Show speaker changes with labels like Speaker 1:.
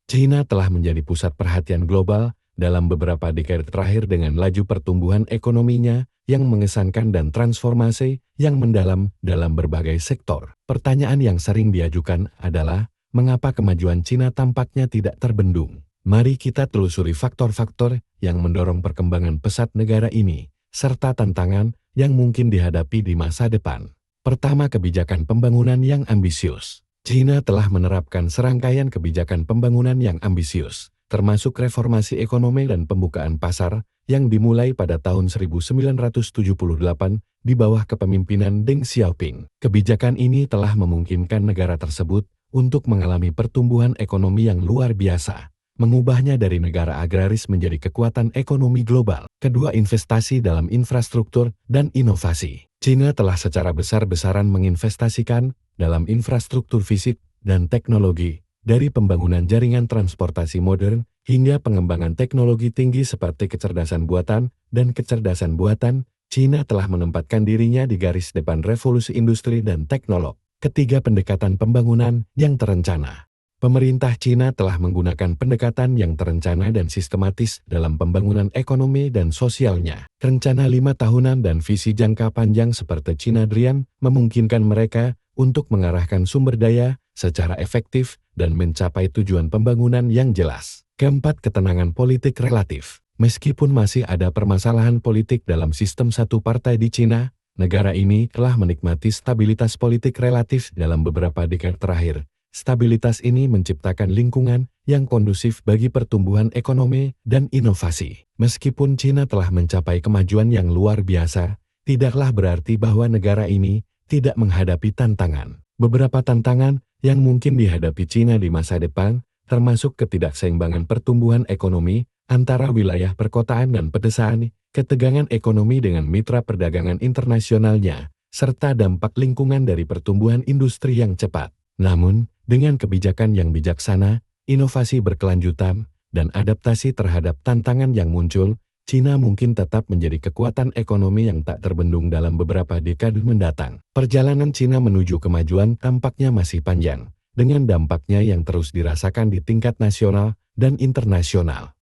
Speaker 1: China telah menjadi pusat perhatian global dalam beberapa dekade terakhir dengan laju pertumbuhan ekonominya yang mengesankan dan transformasi yang mendalam dalam berbagai sektor. Pertanyaan yang sering diajukan adalah, mengapa kemajuan China tampaknya tidak terbendung? Mari kita telusuri faktor-faktor yang mendorong perkembangan pesat negara ini, serta tantangan yang mungkin dihadapi di masa depan. Pertama, kebijakan pembangunan yang ambisius. China telah menerapkan serangkaian kebijakan pembangunan yang ambisius, termasuk reformasi ekonomi dan pembukaan pasar yang dimulai pada tahun 1978 di bawah kepemimpinan Deng Xiaoping. Kebijakan ini telah memungkinkan negara tersebut untuk mengalami pertumbuhan ekonomi yang luar biasa, mengubahnya dari negara agraris menjadi kekuatan ekonomi global. Kedua, investasi dalam infrastruktur dan inovasi. China telah secara besar-besaran menginvestasikan dalam infrastruktur fisik dan teknologi, dari pembangunan jaringan transportasi modern hingga pengembangan teknologi tinggi seperti kecerdasan buatan dan kecerdasan buatan. China telah menempatkan dirinya di garis depan revolusi industri dan teknologi. Ketiga, pendekatan pembangunan yang terencana. Pemerintah China telah menggunakan pendekatan yang terencana dan sistematis dalam pembangunan ekonomi dan sosialnya. Rencana 5 tahunan dan visi jangka panjang seperti China Dream memungkinkan mereka untuk mengarahkan sumber daya secara efektif dan mencapai tujuan pembangunan yang jelas. Keempat, ketenangan politik relatif. Meskipun masih ada permasalahan politik dalam sistem satu partai di China, negara ini telah menikmati stabilitas politik relatif dalam beberapa dekade terakhir. Stabilitas ini menciptakan lingkungan yang kondusif bagi pertumbuhan ekonomi dan inovasi. Meskipun China telah mencapai kemajuan yang luar biasa, tidaklah berarti bahwa negara ini tidak menghadapi tantangan. Beberapa tantangan yang mungkin dihadapi China di masa depan, termasuk ketidakseimbangan pertumbuhan ekonomi antara wilayah perkotaan dan pedesaan, ketegangan ekonomi dengan mitra perdagangan internasionalnya, serta dampak lingkungan dari pertumbuhan industri yang cepat. Namun, dengan kebijakan yang bijaksana, inovasi berkelanjutan, dan adaptasi terhadap tantangan yang muncul, China mungkin tetap menjadi kekuatan ekonomi yang tak terbendung dalam beberapa dekade mendatang. Perjalanan China menuju kemajuan tampaknya masih panjang, dengan dampaknya yang terus dirasakan di tingkat nasional dan internasional.